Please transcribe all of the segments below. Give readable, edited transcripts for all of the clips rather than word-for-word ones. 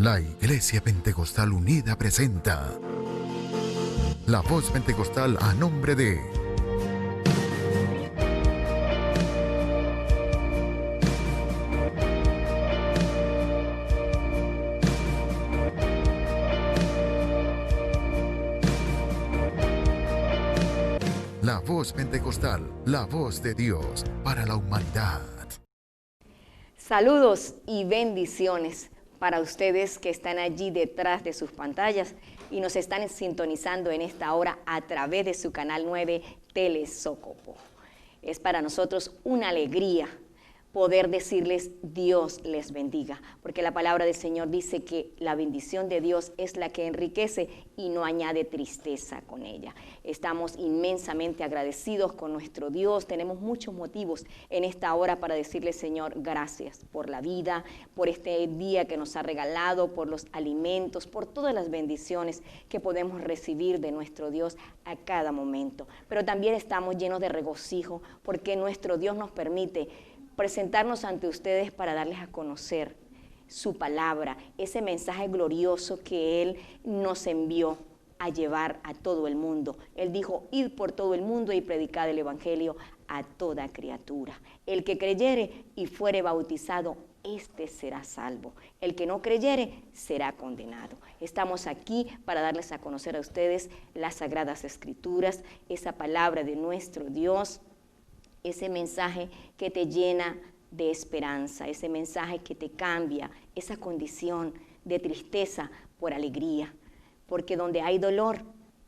La Iglesia Pentecostal Unida presenta La Voz Pentecostal a nombre de La Voz Pentecostal, la voz de Dios para la humanidad. Saludos y bendiciones para ustedes que están allí detrás de sus pantallas y nos están sintonizando en esta hora a través de su canal 9 Telesócopo. Es para nosotros una alegría poder decirles Dios les bendiga, porque la palabra del Señor dice que la bendición de Dios es la que enriquece y no añade tristeza con ella. Estamos inmensamente agradecidos con nuestro Dios, tenemos muchos motivos en esta hora para decirle Señor, gracias por la vida, por este día que nos ha regalado, por los alimentos, por todas las bendiciones que podemos recibir de nuestro Dios a cada momento. Pero también estamos llenos de regocijo porque nuestro Dios nos permite presentarnos ante ustedes para darles a conocer su palabra, ese mensaje glorioso que Él nos envió a llevar a todo el mundo. Él dijo, id por todo el mundo y predicad el evangelio a toda criatura. El que creyere y fuere bautizado, este será salvo. El que no creyere será condenado. Estamos aquí para darles a conocer a ustedes las Sagradas Escrituras, esa palabra de nuestro Dios, ese mensaje que te llena de esperanza, ese mensaje que te cambia esa condición de tristeza por alegría, porque donde hay dolor,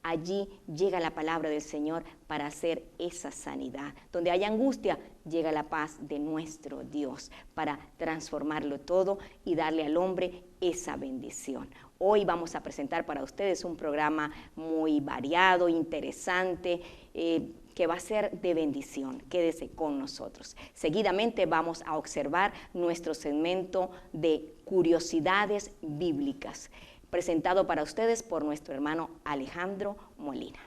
allí llega la palabra del Señor para hacer esa sanidad. Donde hay angustia, llega la paz de nuestro Dios para transformarlo todo y darle al hombre esa bendición. Hoy vamos a presentar para ustedes un programa muy variado, interesante, que va a ser de bendición. Quédese con nosotros. Seguidamente vamos a observar nuestro segmento de curiosidades bíblicas, presentado para ustedes por nuestro hermano Alejandro Molina.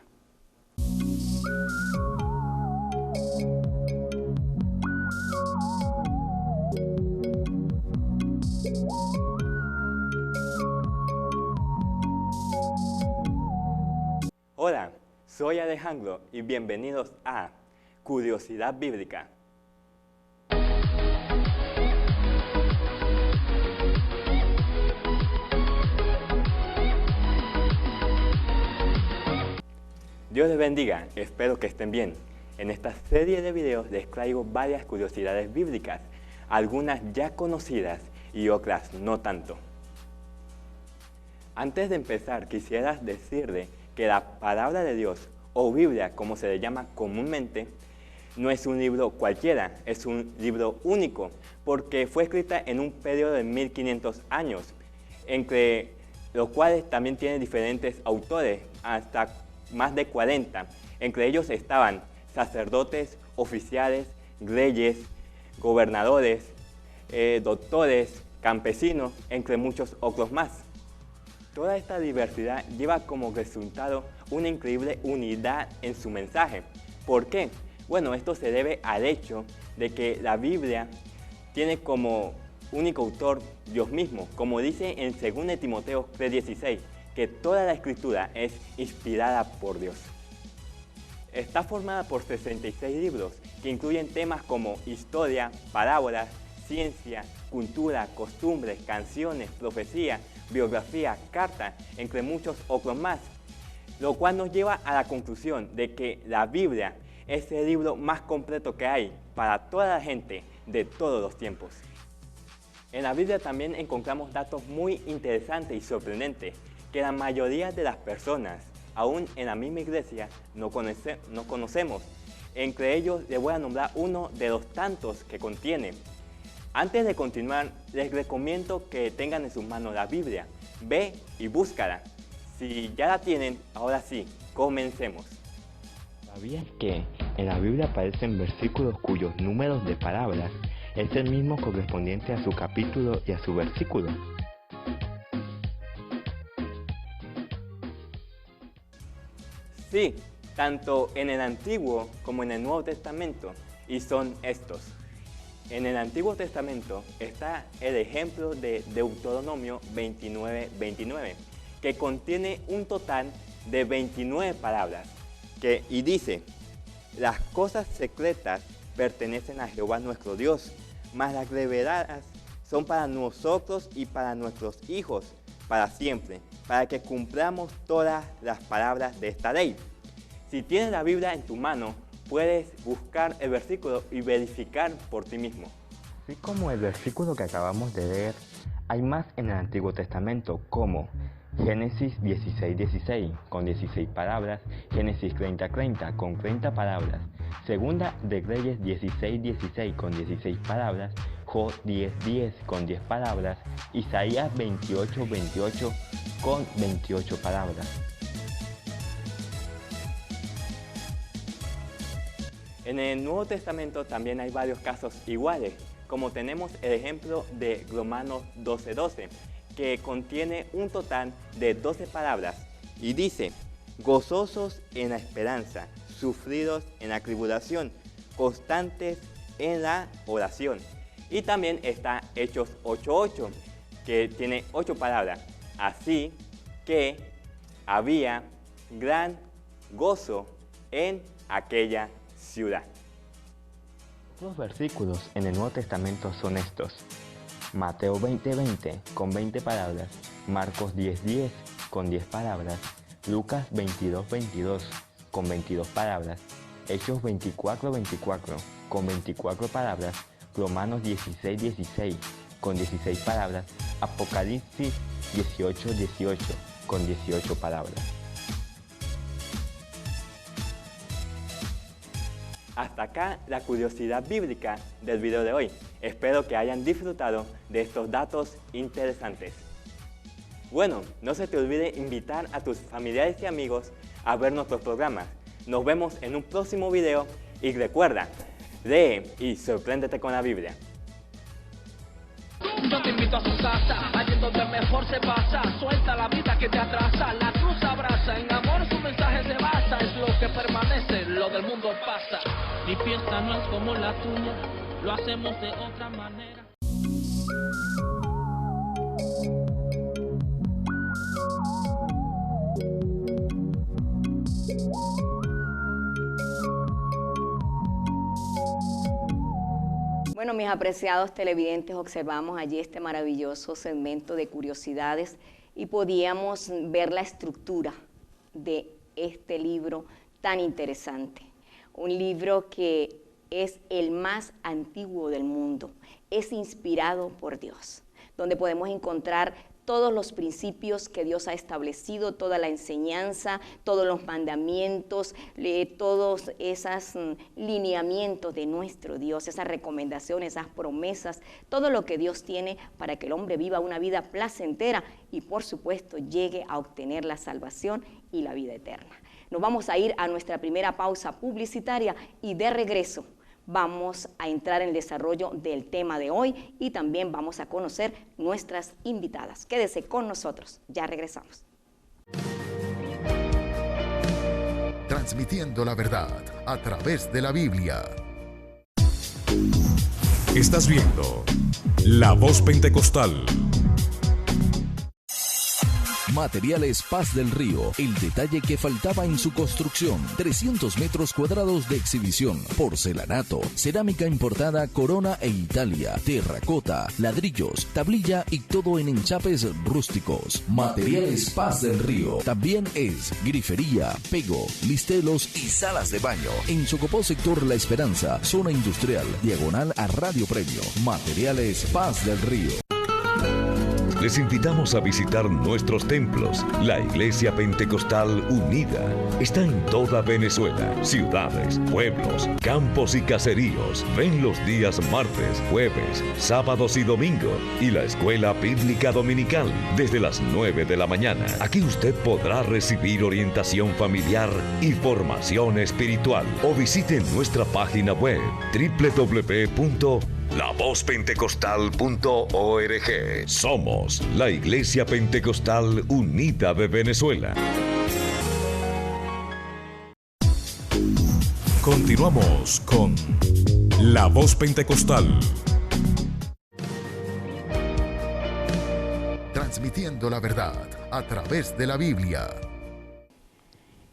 Hola, soy Alejandro y bienvenidos a Curiosidad Bíblica. Dios les bendiga, espero que estén bien. En esta serie de videos les traigo varias curiosidades bíblicas, algunas ya conocidas y otras no tanto. Antes de empezar, quisiera decirle que la palabra de Dios, o Biblia como se le llama comúnmente, no es un libro cualquiera, es un libro único, porque fue escrita en un periodo de 1500 años, entre los cuales también tiene diferentes autores, hasta más de 40. Entre ellos estaban sacerdotes, oficiales, reyes, gobernadores, doctores, campesinos, entre muchos otros más. Toda esta diversidad lleva como resultado una increíble unidad en su mensaje. ¿Por qué? Bueno, esto se debe al hecho de que la Biblia tiene como único autor Dios mismo, como dice en 2 Timoteo 3:16, que toda la escritura es inspirada por Dios. Está formada por 66 libros que incluyen temas como historia, parábolas, ciencia, cultura, costumbres, canciones, profecía, biografía, carta, entre muchos otros más, lo cual nos lleva a la conclusión de que la Biblia es el libro más completo que hay para toda la gente de todos los tiempos. En la Biblia también encontramos datos muy interesantes y sorprendentes que la mayoría de las personas, aún en la misma iglesia, no conocemos. Entre ellos les voy a nombrar uno de los tantos que contiene. Antes de continuar, les recomiendo que tengan en sus manos la Biblia. Ve y búscala. Si ya la tienen, ahora sí, comencemos. ¿Sabías que en la Biblia aparecen versículos cuyos números de palabras es el mismo correspondiente a su capítulo y a su versículo? Sí, tanto en el Antiguo como en el Nuevo Testamento, y son estos: En el Antiguo Testamento está el ejemplo de Deuteronomio 29:29, que contiene un total de 29 palabras, y dice: las cosas secretas pertenecen a Jehová nuestro Dios, mas las reveladas son para nosotros y para nuestros hijos, para siempre, para que cumplamos todas las palabras de esta ley. Si tienes la Biblia en tu mano, puedes buscar el versículo y verificar por ti mismo. Así como el versículo que acabamos de leer, hay más en el Antiguo Testamento, como Génesis 16:16 con 16 palabras, Génesis 30:30 con 30 palabras, Segunda de Reyes 16:16 con 16 palabras, Job 10:10 con 10 palabras, Isaías 28:28 con 28 palabras. En el Nuevo Testamento también hay varios casos iguales, como tenemos el ejemplo de Romanos 12:12, que contiene un total de 12 palabras y dice: gozosos en la esperanza, sufridos en la tribulación, constantes en la oración. Y también está Hechos 8:8, que tiene 8 palabras: así que había gran gozo en aquella ciudad. Los versículos en el Nuevo Testamento son estos: Mateo 20:20 con 20 palabras, Marcos 10:10 con 10 palabras, Lucas 22:22 con 22 palabras, Hechos 24:24 con 24 palabras, Romanos 16:16 con 16 palabras, Apocalipsis 18:18 con 18 palabras. Hasta acá la curiosidad bíblica del video de hoy. Espero que hayan disfrutado de estos datos interesantes. Bueno, no se te olvide invitar a tus familiares y amigos a ver nuestros programas. Nos vemos en un próximo video y recuerda, lee y sorpréndete con la Biblia. Yo te invito a su casa, allí en donde mejor se pasa. Suelta la vida que te atrasa, la cruz abraza. En amor su mensaje se basa, es lo que permanece, lo del mundo pasa. Mi fiesta no es como la tuya, lo hacemos de otra manera. Bueno, mis apreciados televidentes, observamos allí este maravilloso segmento de curiosidades y podíamos ver la estructura de este libro tan interesante. Un libro que es el más antiguo del mundo, es inspirado por Dios, donde podemos encontrar todos los principios que Dios ha establecido, toda la enseñanza, todos los mandamientos, todos esos lineamientos de nuestro Dios, esas recomendaciones, esas promesas, todo lo que Dios tiene para que el hombre viva una vida placentera y por supuesto llegue a obtener la salvación y la vida eterna. Nos vamos a ir a nuestra primera pausa publicitaria y de regreso vamos a entrar en el desarrollo del tema de hoy y también vamos a conocer nuestras invitadas. Quédese con nosotros, ya regresamos. Transmitiendo la verdad a través de la Biblia. Estás viendo La Voz Pentecostal. Materiales Paz del Río, el detalle que faltaba en su construcción. 300 metros cuadrados de exhibición, porcelanato, cerámica importada Corona e Italia, terracota, ladrillos, tablilla y todo en enchapes rústicos. Materiales Paz del Río. También es grifería, pego, listelos y salas de baño. En Socopó, sector La Esperanza, zona industrial, diagonal a Radio Premio. Materiales Paz del Río. Les invitamos a visitar nuestros templos. La Iglesia Pentecostal Unida está en toda Venezuela, ciudades, pueblos, campos y caseríos. Ven los días martes, jueves, sábados y domingos. Y la Escuela Bíblica Dominical desde las 9 de la mañana. Aquí usted podrá recibir orientación familiar y formación espiritual. O visite nuestra página web www.lavozpentecostal.org. Somos la Iglesia Pentecostal Unida de Venezuela. Continuamos con La Voz Pentecostal. Transmitiendo la verdad a través de la Biblia.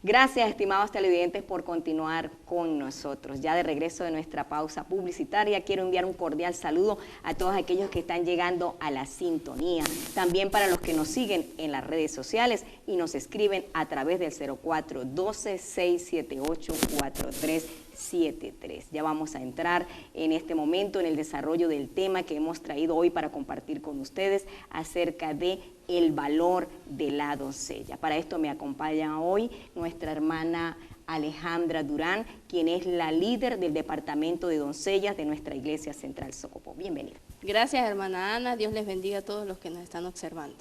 Gracias, estimados televidentes, por continuar con nosotros. Ya de regreso de nuestra pausa publicitaria, quiero enviar un cordial saludo a todos aquellos que están llegando a la sintonía. También para los que nos siguen en las redes sociales y nos escriben a través del 0412-678-4373. Ya vamos a entrar en este momento en el desarrollo del tema que hemos traído hoy para compartir con ustedes acerca de el valor de la doncella. Para esto me acompaña hoy nuestra hermana Alejandra Durán, quien es la líder del Departamento de Doncellas de nuestra Iglesia Central Socopo. Bienvenida. Gracias, hermana Ana. Dios les bendiga a todos los que nos están observando.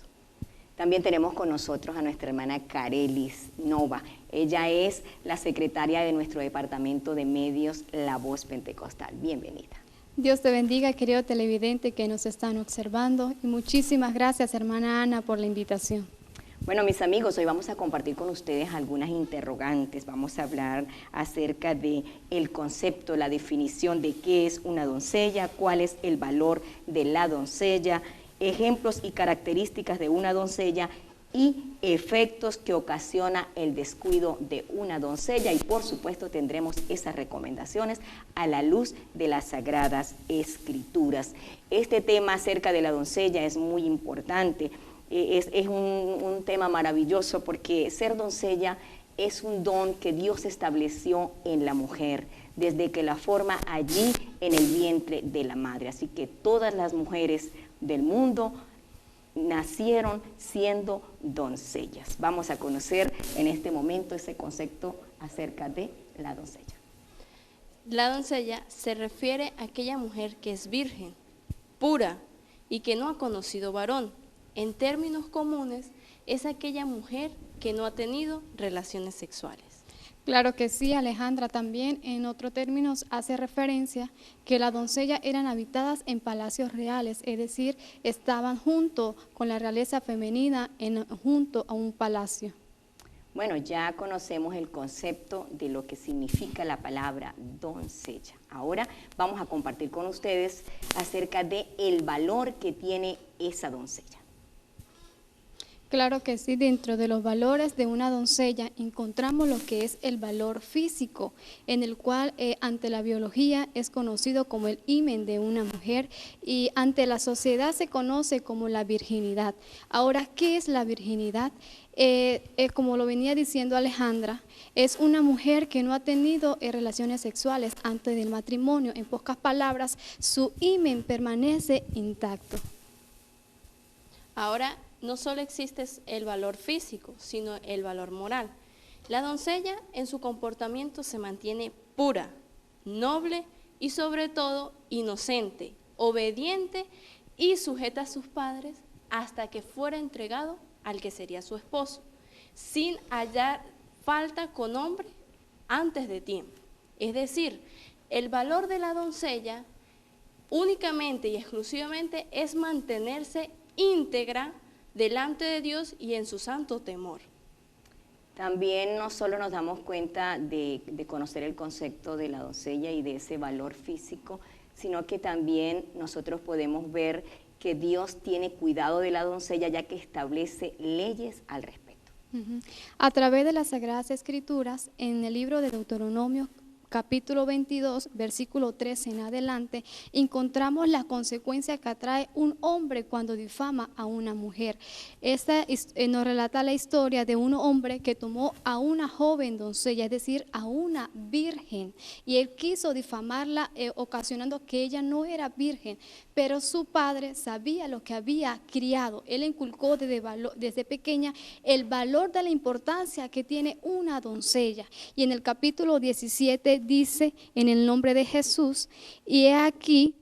También tenemos con nosotros a nuestra hermana Carelis Nova. Ella es la secretaria de nuestro Departamento de Medios, La Voz Pentecostal. Bienvenida. Dios te bendiga, querido televidente que nos están observando, y muchísimas gracias, hermana Ana, por la invitación. Bueno, mis amigos, hoy vamos a compartir con ustedes algunas interrogantes. Vamos a hablar acerca de el concepto, la definición de qué es una doncella, cuál es el valor de la doncella, ejemplos y características de una doncella y efectos que ocasiona el descuido de una doncella, y por supuesto tendremos esas recomendaciones a la luz de las Sagradas Escrituras. Este tema acerca de la doncella es muy importante, es un tema maravilloso, porque ser doncella es un don que Dios estableció en la mujer desde que la forma allí en el vientre de la madre. Así que todas las mujeres del mundo nacieron siendo doncellas. Vamos a conocer en este momento ese concepto acerca de la doncella. La doncella se refiere a aquella mujer que es virgen, pura y que no ha conocido varón. En términos comunes, es aquella mujer que no ha tenido relaciones sexuales. Claro que sí, Alejandra. También en otros términos hace referencia que las doncellas eran habitadas en palacios reales, es decir, estaban junto con la realeza femenina junto a un palacio. Bueno, ya conocemos el concepto de lo que significa la palabra doncella. Ahora vamos a compartir con ustedes acerca de el valor que tiene esa doncella. Claro que sí, dentro de los valores de una doncella encontramos lo que es el valor físico, en el cual ante la biología es conocido como el himen de una mujer, y ante la sociedad se conoce como la virginidad. Ahora, ¿qué es la virginidad? Como lo venía diciendo Alejandra, es una mujer que no ha tenido relaciones sexuales antes del matrimonio. En pocas palabras, su himen permanece intacto. Ahora, no solo existe el valor físico, sino el valor moral. La doncella en su comportamiento se mantiene pura, noble y sobre todo inocente, obediente y sujeta a sus padres hasta que fuera entregado al que sería su esposo, sin hallar falta con hombre antes de tiempo. Es decir, el valor de la doncella únicamente y exclusivamente es mantenerse íntegra delante de Dios y en su santo temor. También no solo nos damos cuenta de conocer el concepto de la doncella y de ese valor físico, sino que también nosotros podemos ver que Dios tiene cuidado de la doncella, ya que establece leyes al respecto. A través de las Sagradas Escrituras, en el libro de Deuteronomio, capítulo 22, versículo 13 en adelante, encontramos la consecuencia que atrae un hombre cuando difama a una mujer. Esta nos relata la historia de un hombre que tomó a una joven doncella, es decir, a una virgen, y él quiso difamarla, ocasionando que ella no era virgen, pero su padre sabía lo que había criado. Él inculcó desde pequeña el valor de la importancia que tiene una doncella. Y en el capítulo 17 dice, en el nombre de Jesús, y he aquí,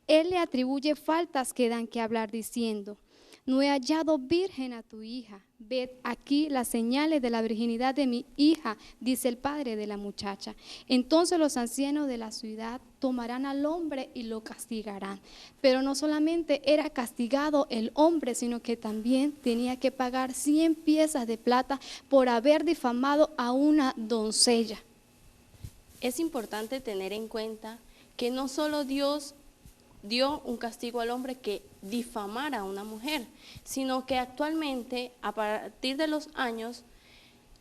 él le atribuye faltas que dan que hablar, diciendo: no he hallado virgen a tu hija, ved aquí las señales de la virginidad de mi hija, dice el padre de la muchacha. Entonces los ancianos de la ciudad tomarán al hombre y lo castigarán. Pero no solamente era castigado el hombre, sino que también tenía que pagar 100 piezas de plata por haber difamado a una doncella. Es importante tener en cuenta que no solo Dios dio un castigo al hombre que difamara a una mujer, sino que actualmente, a partir de los años,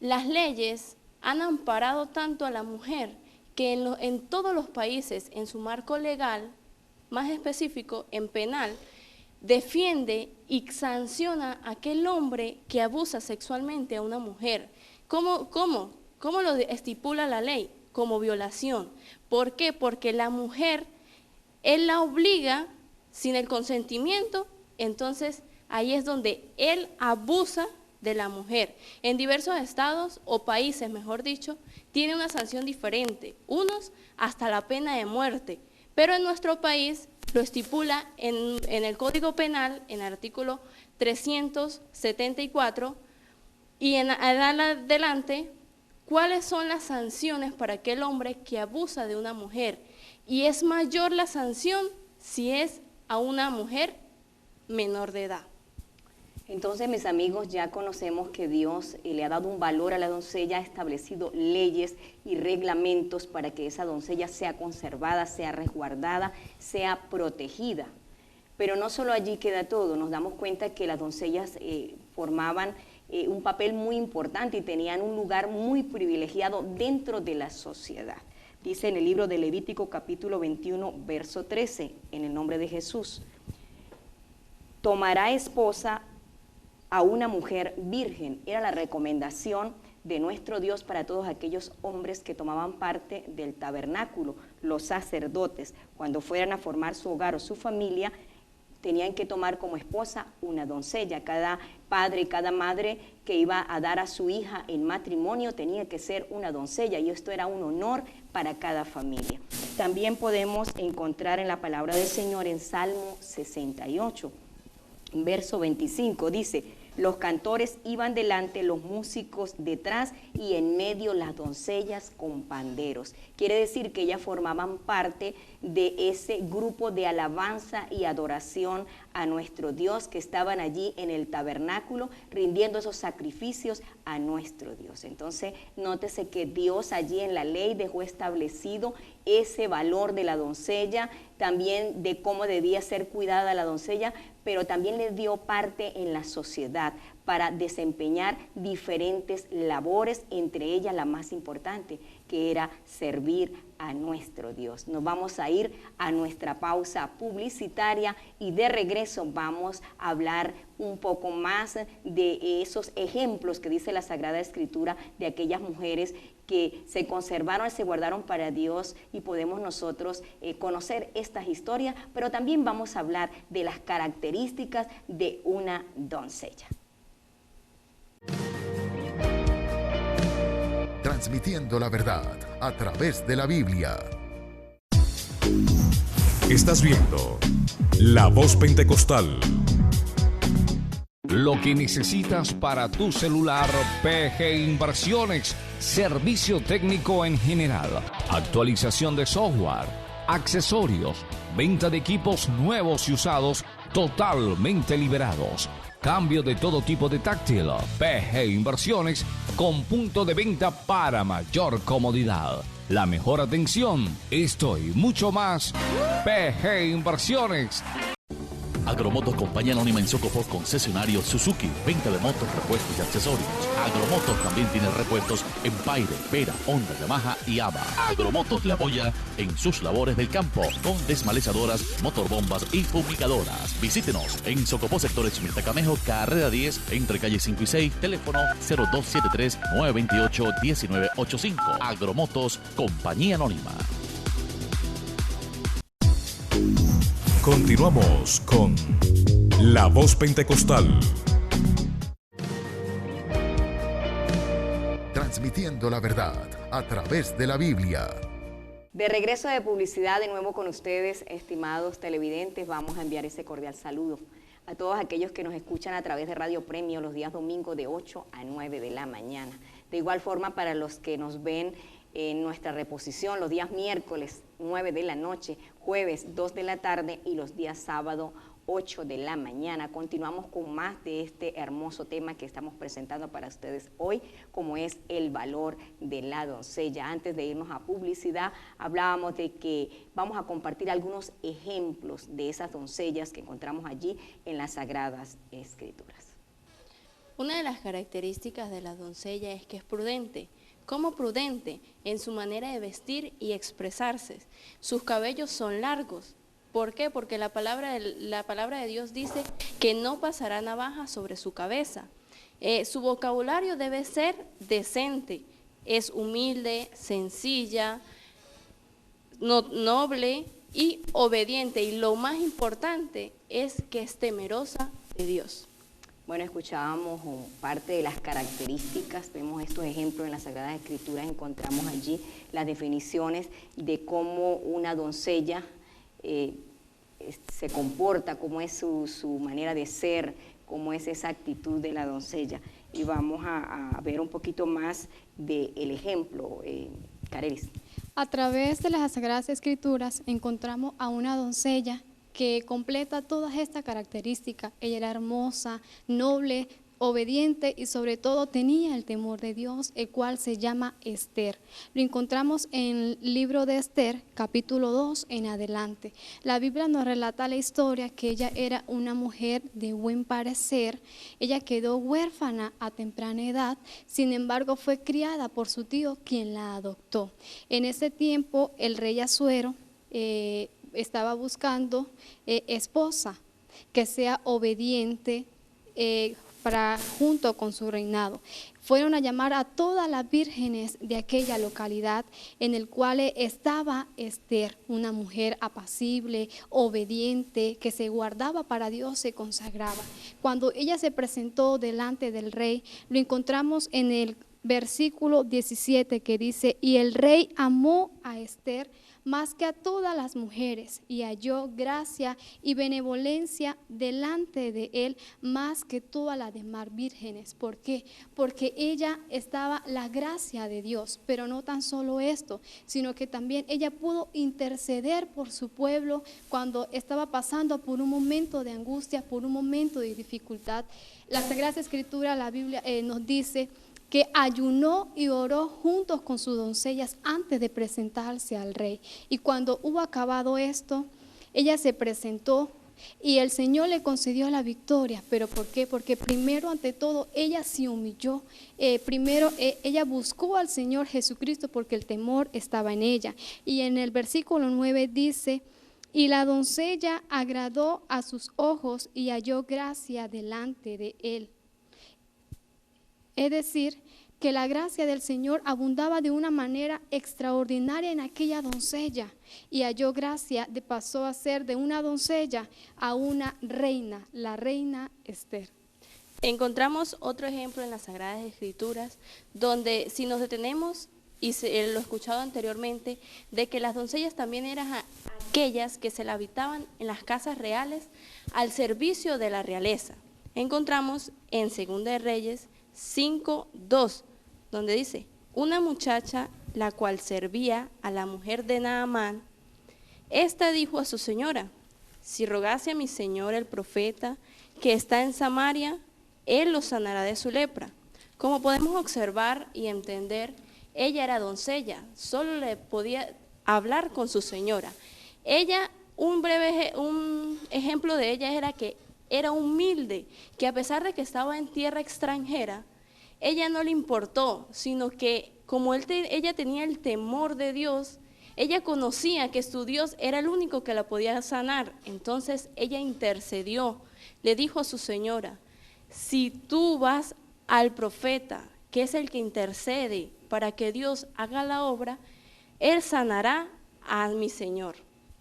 las leyes han amparado tanto a la mujer que en todos los países, en su marco legal, más específico, en penal, defiende y sanciona a aquel hombre que abusa sexualmente a una mujer. ¿Cómo lo estipula la ley? Como violación. ¿Por qué? Porque la mujer, él la obliga sin el consentimiento, entonces ahí es donde él abusa de la mujer. En diversos estados o países, mejor dicho, tiene una sanción diferente, unos hasta la pena de muerte, pero en nuestro país lo estipula en el Código Penal, en el artículo 374, y en adelante, ¿cuáles son las sanciones para aquel hombre que abusa de una mujer? Y es mayor la sanción si es a una mujer menor de edad. Entonces, mis amigos, ya conocemos que Dios le ha dado un valor a la doncella, ha establecido leyes y reglamentos para que esa doncella sea conservada, sea resguardada, sea protegida. Pero no solo allí queda todo, nos damos cuenta que las doncellas formaban un papel muy importante y tenían un lugar muy privilegiado dentro de la sociedad. Dice en el libro de Levítico capítulo 21, verso 13, en el nombre de Jesús: tomará esposa a una mujer virgen. Era la recomendación de nuestro Dios para todos aquellos hombres que tomaban parte del tabernáculo, los sacerdotes. Cuando fueran a formar su hogar o su familia, tenían que tomar como esposa una doncella. Cada padre y cada madre que iba a dar a su hija en matrimonio tenía que ser una doncella, y esto era un honor para cada familia. También podemos encontrar en la palabra del Señor en Salmo 68, verso 25, dice: los cantores iban delante, los músicos detrás, y en medio las doncellas con panderos. Quiere decir que ellas formaban parte de ese grupo de alabanza y adoración a nuestro Dios, que estaban allí en el tabernáculo rindiendo esos sacrificios a nuestro Dios. Entonces, nótese que Dios allí en la ley dejó establecido ese valor de la doncella, también de cómo debía ser cuidada la doncella, pero también le dio parte en la sociedad para desempeñar diferentes labores, entre ellas la más importante, que era servir a nuestro Dios. Nos vamos a ir a nuestra pausa publicitaria y de regreso vamos a hablar un poco más de esos ejemplos que dice la Sagrada Escritura de aquellas mujeres que se conservaron, se guardaron para Dios, y podemos nosotros conocer estas historias, pero también vamos a hablar de las características de una doncella. Transmitiendo la verdad a través de la Biblia. Estás viendo La Voz Pentecostal. Lo que necesitas para tu celular, PG Inversiones. Servicio técnico en general, actualización de software, accesorios, venta de equipos nuevos y usados totalmente liberados. Cambio de todo tipo de táctil. PG Inversiones, con punto de venta para mayor comodidad. La mejor atención, esto y mucho más. PG Inversiones. Agromotos Compañía Anónima en Socopó, concesionario Suzuki, venta de motos, repuestos y accesorios. Agromotos también tiene repuestos en Paire, Vera, Honda, Yamaha y ABA. Agromotos le apoya en sus labores del campo con desmalezadoras, motorbombas y fumigadoras. Visítenos en Socopó, sector Chimiltacamejo, carrera 10, entre calle 5 y 6, teléfono 0273-928-1985. Agromotos Compañía Anónima. Continuamos con La Voz Pentecostal. Transmitiendo la verdad a través de la Biblia. De regreso de publicidad, de nuevo con ustedes, estimados televidentes, vamos a enviar ese cordial saludo a todos aquellos que nos escuchan a través de Radio Premio los días domingos de 8 a 9 de la mañana. De igual forma, para los que nos ven en nuestra reposición los días miércoles 9 de la noche, jueves 2 de la tarde y los días sábado 8 de la mañana. Continuamos con más de este hermoso tema que estamos presentando para ustedes hoy, como es el valor de la doncella. Antes de irnos a publicidad, hablábamos de que vamos a compartir algunos ejemplos de esas doncellas que encontramos allí en las Sagradas Escrituras. Una de las características de la doncella es que es prudente. ¿Cómo prudente? En su manera de vestir y expresarse. Sus cabellos son largos. ¿Por qué? Porque la palabra de Dios dice que no pasará navaja sobre su cabeza. Su vocabulario debe ser decente, es humilde, sencilla, noble y obediente. Y lo más importante es que es temerosa de Dios. Bueno, escuchábamos parte de las características, vemos estos ejemplos en las Sagradas Escrituras, encontramos allí las definiciones de cómo una doncella se comporta, cómo es su manera de ser, cómo es esa actitud de la doncella. Y vamos a ver un poquito más del ejemplo, Carelis. A través de las Sagradas Escrituras encontramos a una doncella que completa todas estas características. Ella era hermosa, noble, obediente y sobre todo tenía el temor de Dios, el cual se llama Esther. Lo encontramos en el libro de Esther, capítulo 2 en adelante. La Biblia nos relata la historia que ella era una mujer de buen parecer. Ella quedó huérfana a temprana edad, sin embargo fue criada por su tío, quien la adoptó. En ese tiempo el rey Asuero estaba buscando esposa que sea obediente junto con su reinado. Fueron a llamar a todas las vírgenes de aquella localidad en el cual estaba Esther, una mujer apacible, obediente, que se guardaba para Dios, se consagraba. Cuando ella se presentó delante del rey, lo encontramos en el versículo 17 que dice: y el rey amó a Esther más que a todas las mujeres, y halló gracia y benevolencia delante de él más que todas las demás vírgenes. ¿Por qué? Porque ella estaba la gracia de Dios, pero no tan solo esto, sino que también ella pudo interceder por su pueblo cuando estaba pasando por un momento de angustia, por un momento de dificultad. La Sagrada Escritura, la Biblia nos dice que ayunó y oró juntos con sus doncellas antes de presentarse al rey. Y cuando hubo acabado esto, ella se presentó y el Señor le concedió la victoria. ¿Pero por qué? Porque primero, ante todo, ella se humilló. Ella buscó al Señor Jesucristo porque el temor estaba en ella. Y en el versículo 9 dice: y la doncella agradó a sus ojos y halló gracia delante de él. Es decir, que la gracia del Señor abundaba de una manera extraordinaria en aquella doncella, y halló gracia, pasó a ser de una doncella a una reina, la reina Esther. Encontramos otro ejemplo en las Sagradas Escrituras, donde si nos detenemos, y lo he escuchado anteriormente, de que las doncellas también eran aquellas que se la habitaban en las casas reales al servicio de la realeza. Encontramos en Segunda de Reyes 5:2, donde dice: una muchacha la cual servía a la mujer de Naamán, esta dijo a su señora: si rogase a mi señor el profeta que está en Samaria, él lo sanará de su lepra. Como podemos observar y entender, ella era doncella, solo le podía hablar con su señora. Ella, un ejemplo de ella era que era humilde, que a pesar de que estaba en tierra extranjera, ella no le importó, sino que como ella tenía el temor de Dios, ella conocía que su Dios era el único que la podía sanar. Entonces ella intercedió, le dijo a su señora: si tú vas al profeta, que es el que intercede para que Dios haga la obra, él sanará a mi señor.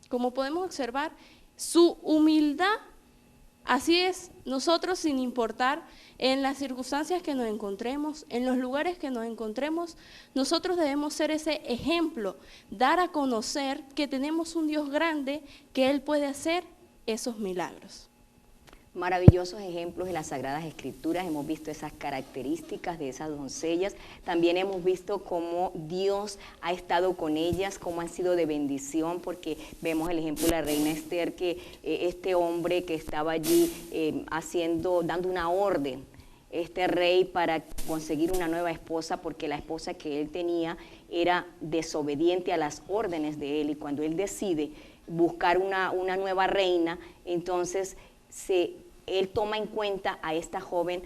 Como podemos observar, su humildad. Así es, nosotros, sin importar en las circunstancias que nos encontremos, en los lugares que nos encontremos, nosotros debemos ser ese ejemplo, dar a conocer que tenemos un Dios grande, que Él puede hacer esos milagros. Maravillosos ejemplos en las Sagradas Escrituras, hemos visto esas características de esas doncellas, también hemos visto cómo Dios ha estado con ellas, cómo han sido de bendición, porque vemos el ejemplo de la reina Esther, que este hombre que estaba allí dando una orden, este rey, para conseguir una nueva esposa, porque la esposa que él tenía era desobediente a las órdenes de él, y cuando él decide buscar una nueva reina, entonces él toma en cuenta a esta joven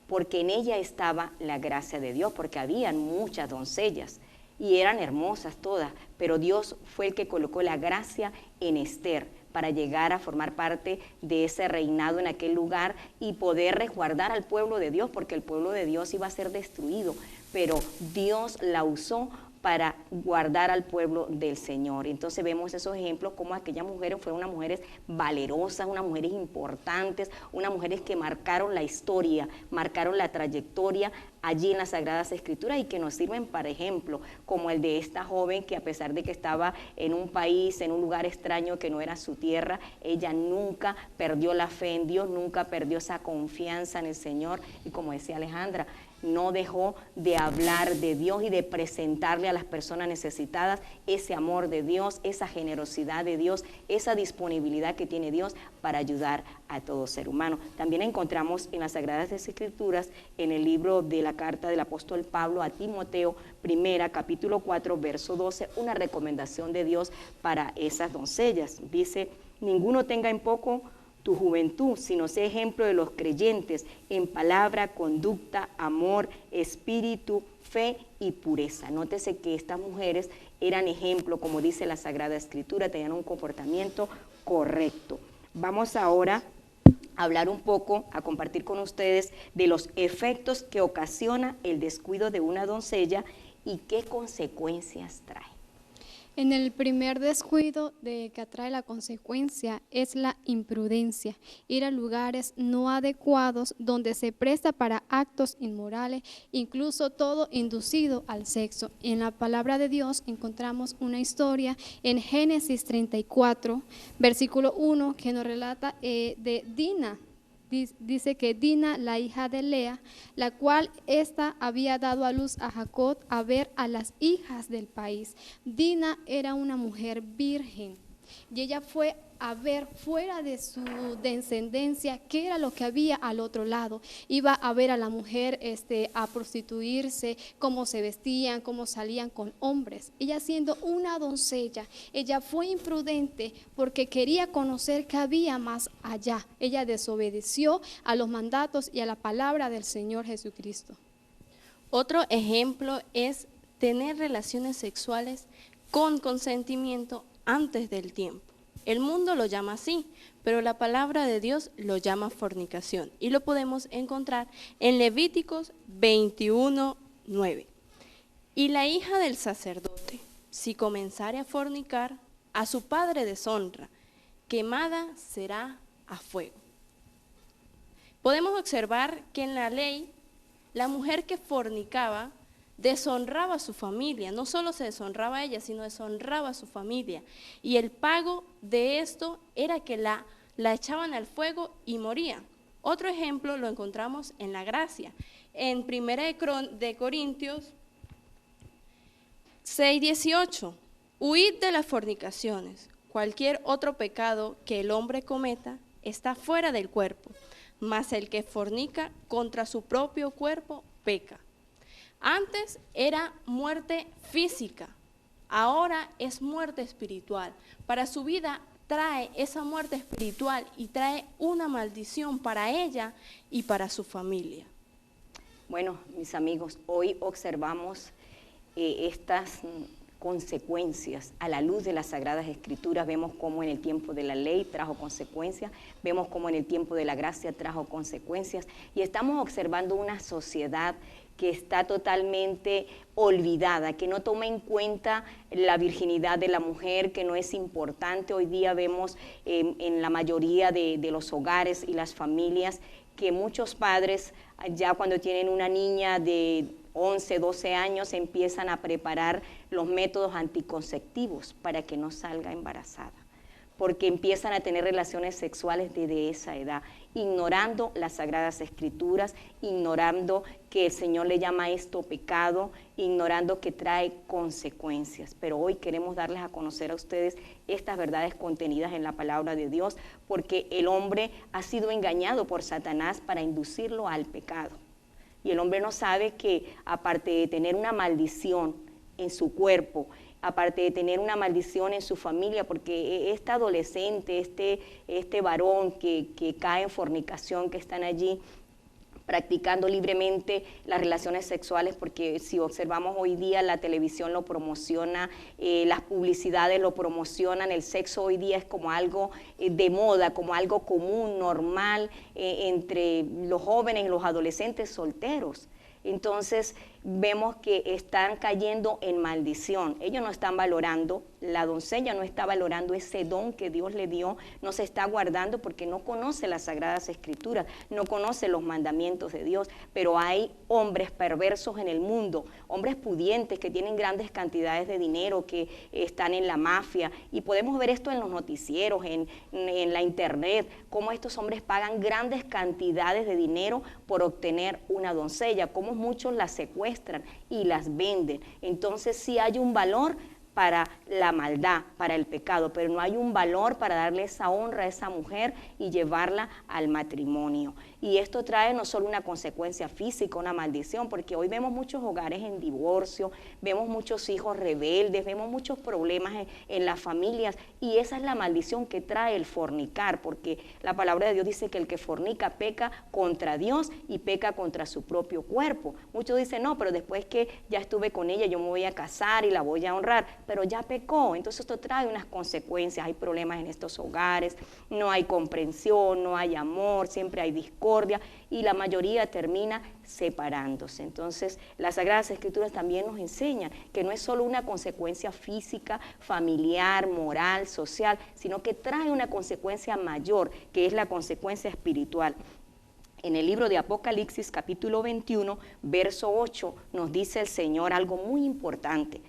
porque en ella estaba la gracia de Dios, porque habían muchas doncellas y eran hermosas todas, pero Dios fue el que colocó la gracia en Esther para llegar a formar parte de ese reinado en aquel lugar y poder resguardar al pueblo de Dios, porque el pueblo de Dios iba a ser destruido, pero Dios la usó para guardar al pueblo del Señor. Entonces vemos esos ejemplos, como aquellas mujeres fueron unas mujeres valerosas, unas mujeres importantes, unas mujeres que marcaron la historia, marcaron la trayectoria allí en las Sagradas Escrituras y que nos sirven para ejemplo, como el de esta joven que, a pesar de que estaba en un país, en un lugar extraño que no era su tierra, ella nunca perdió la fe en Dios, nunca perdió esa confianza en el Señor, y como decía Alejandra, no dejó de hablar de Dios y de presentarle a las personas necesitadas ese amor de Dios, esa generosidad de Dios, esa disponibilidad que tiene Dios para ayudar a todo ser humano. También encontramos en las Sagradas Escrituras, en el libro de la carta del apóstol Pablo a Timoteo, capítulo 4, verso 12, una recomendación de Dios para esas doncellas. Dice: ninguno tenga en poco tu juventud, sino sé ejemplo de los creyentes en palabra, conducta, amor, espíritu, fe y pureza. Nótese que estas mujeres eran ejemplo, como dice la Sagrada Escritura, tenían un comportamiento correcto. Vamos ahora a hablar un poco, a compartir con ustedes de los efectos que ocasiona el descuido de una doncella y qué consecuencias trae. En el primer descuido que atrae la consecuencia es la imprudencia, ir a lugares no adecuados donde se presta para actos inmorales, incluso todo inducido al sexo. En la palabra de Dios encontramos una historia en Génesis 34, versículo 1, que nos relata de Dina. Dice que Dina, la hija de Lea, la cual ésta había dado a luz a Jacob a ver a las hijas del país. Dina era una mujer virgen y ella fue a ver fuera de su descendencia qué era lo que había al otro lado. Iba a ver a la mujer a prostituirse, cómo se vestían, cómo salían con hombres. Ella, siendo una doncella, ella fue imprudente porque quería conocer qué había más allá. Ella desobedeció a los mandatos y a la palabra del Señor Jesucristo. Otro ejemplo es tener relaciones sexuales con consentimiento antes del tiempo. El mundo lo llama así, pero la palabra de Dios lo llama fornicación, y lo podemos encontrar en Levíticos 21:9. Y la hija del sacerdote, si comenzare a fornicar, a su padre deshonra, quemada será a fuego. Podemos observar que en la ley, la mujer que fornicaba deshonraba a su familia, no solo se deshonraba a ella, sino deshonraba a su familia, y el pago de esto era que la echaban al fuego y moría. Otro ejemplo lo encontramos en la gracia, en 1 de Corintios 6:18, huid de las fornicaciones, cualquier otro pecado que el hombre cometa está fuera del cuerpo, mas el que fornica contra su propio cuerpo peca. Antes era muerte física, ahora es muerte espiritual. Para su vida trae esa muerte espiritual y trae una maldición para ella y para su familia. Bueno, mis amigos, hoy observamos estas consecuencias a la luz de las Sagradas Escrituras. Vemos cómo en el tiempo de la ley trajo consecuencias, vemos cómo en el tiempo de la gracia trajo consecuencias, y estamos observando una sociedad que está totalmente olvidada, que no toma en cuenta la virginidad de la mujer, que no es importante. Hoy día vemos en la mayoría de los hogares y las familias que muchos padres, ya cuando tienen una niña de 11, 12 años, empiezan a preparar los métodos anticonceptivos para que no salga embarazada. porque empiezan a tener relaciones sexuales desde esa edad, ignorando las Sagradas Escrituras, ignorando que el Señor le llama a esto pecado, ignorando que trae consecuencias. Pero hoy queremos darles a conocer a ustedes estas verdades contenidas en la palabra de Dios, porque el hombre ha sido engañado por Satanás para inducirlo al pecado. Y el hombre no sabe que aparte de tener una maldición en su cuerpo, aparte de tener una maldición en su familia, porque este adolescente, este varón que cae en fornicación, que están allí practicando libremente las relaciones sexuales, porque si observamos hoy día la televisión lo promociona, las publicidades lo promocionan, el sexo hoy día es como algo de moda, como algo común, normal, entre los jóvenes y los adolescentes solteros. Entonces vemos que están cayendo en maldición. Ellos no están valorando, la doncella no está valorando ese don que Dios le dio, no se está guardando porque no conoce las Sagradas Escrituras, no conoce los mandamientos de Dios. Pero hay hombres perversos en el mundo, hombres pudientes que tienen grandes cantidades de dinero, que están en la mafia, y podemos ver esto en los noticieros, en la internet, cómo estos hombres pagan grandes cantidades de dinero por obtener una doncella, cómo muchos la secuestran y las venden. Entonces sí hay un valor para la maldad, para el pecado, pero no hay un valor para darle esa honra a esa mujer y llevarla al matrimonio. Y esto trae no solo una consecuencia física, una maldición, porque hoy vemos muchos hogares en divorcio, vemos muchos hijos rebeldes, vemos muchos problemas en las familias, y esa es la maldición que trae el fornicar, porque la palabra de Dios dice que el que fornica peca contra Dios y peca contra su propio cuerpo. Muchos dicen, no, pero después que ya estuve con ella, yo me voy a casar y la voy a honrar, pero ya pecó. Entonces esto trae unas consecuencias, hay problemas en estos hogares, no hay comprensión, no hay amor, siempre hay discordia, y la mayoría termina separándose. Entonces las Sagradas Escrituras también nos enseñan que no es solo una consecuencia física, familiar, moral, social, sino que trae una consecuencia mayor, que es la consecuencia espiritual. En el libro de Apocalipsis, capítulo 21, verso 8, nos dice el Señor algo muy importante.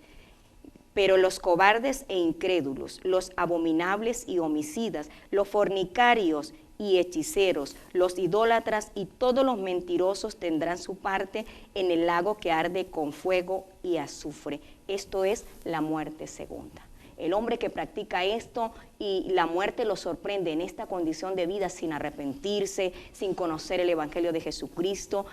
Pero los cobardes e incrédulos, los abominables y homicidas, los fornicarios y hechiceros, los idólatras y todos los mentirosos tendrán su parte en el lago que arde con fuego y azufre. Esto es la muerte segunda. El hombre que practica esto y la muerte lo sorprende en esta condición de vida sin arrepentirse, sin conocer el Evangelio de Jesucristo,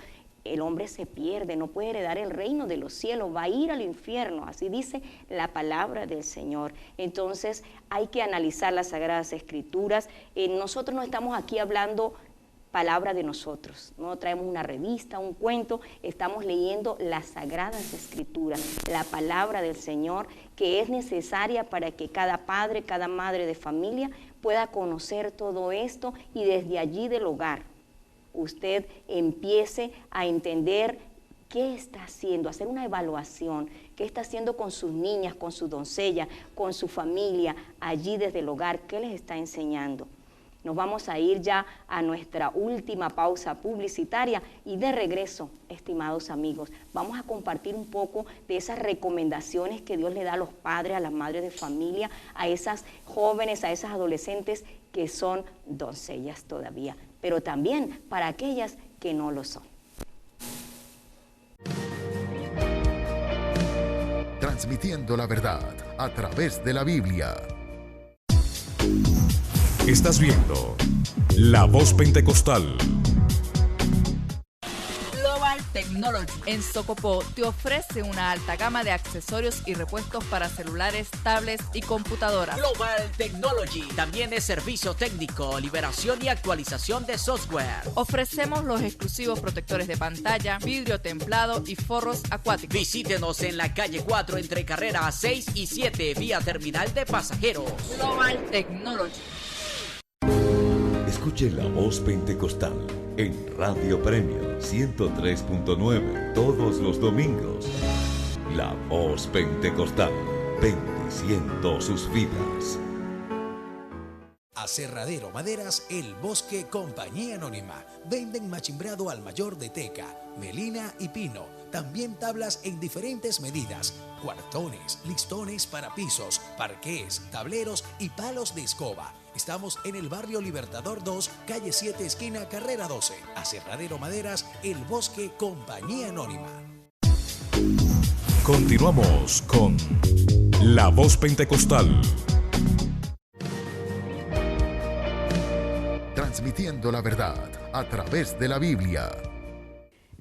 el hombre se pierde, no puede heredar el reino de los cielos, va a ir al infierno, así dice la palabra del Señor. Entonces hay que analizar las Sagradas Escrituras. Nosotros no estamos aquí hablando palabra de nosotros, no traemos una revista, un cuento, estamos leyendo las Sagradas Escrituras, la palabra del Señor, que es necesaria para que cada padre, cada madre de familia pueda conocer todo esto, y desde allí del hogar usted empiece a entender qué está haciendo, hacer una evaluación, qué está haciendo con sus niñas, con su doncella, con su familia, allí desde el hogar, qué les está enseñando. Nos vamos a ir ya a nuestra última pausa publicitaria, y de regreso, estimados amigos, vamos a compartir un poco de esas recomendaciones que Dios le da a los padres, a las madres de familia, a esas jóvenes, a esas adolescentes que son doncellas todavía, pero también para aquellas que no lo son. Transmitiendo la verdad a través de la Biblia. Estás viendo La Voz Pentecostal. Global Technology en Socopó te ofrece una alta gama de accesorios y repuestos para celulares, tablets y computadoras. Global Technology también es servicio técnico, liberación y actualización de software. Ofrecemos los exclusivos protectores de pantalla, vidrio templado y forros acuáticos. Visítenos en la calle 4 entre carrera 6 y 7 vía terminal de pasajeros. Global Technology. Escuche La Voz Pentecostal en Radio Premio 103.9 todos los domingos. La Voz Pentecostal, bendiciendo sus vidas. Aserradero Maderas, El Bosque, Compañía Anónima. Venden machimbrado al mayor de teca, melina y pino. También tablas en diferentes medidas. Cuartones, listones para pisos, parqués, tableros y palos de escoba. Estamos en el barrio Libertador 2, calle 7, esquina Carrera 12. Aserradero Maderas, El Bosque, Compañía Anónima. Continuamos con La Voz Pentecostal. Transmitiendo la verdad a través de la Biblia.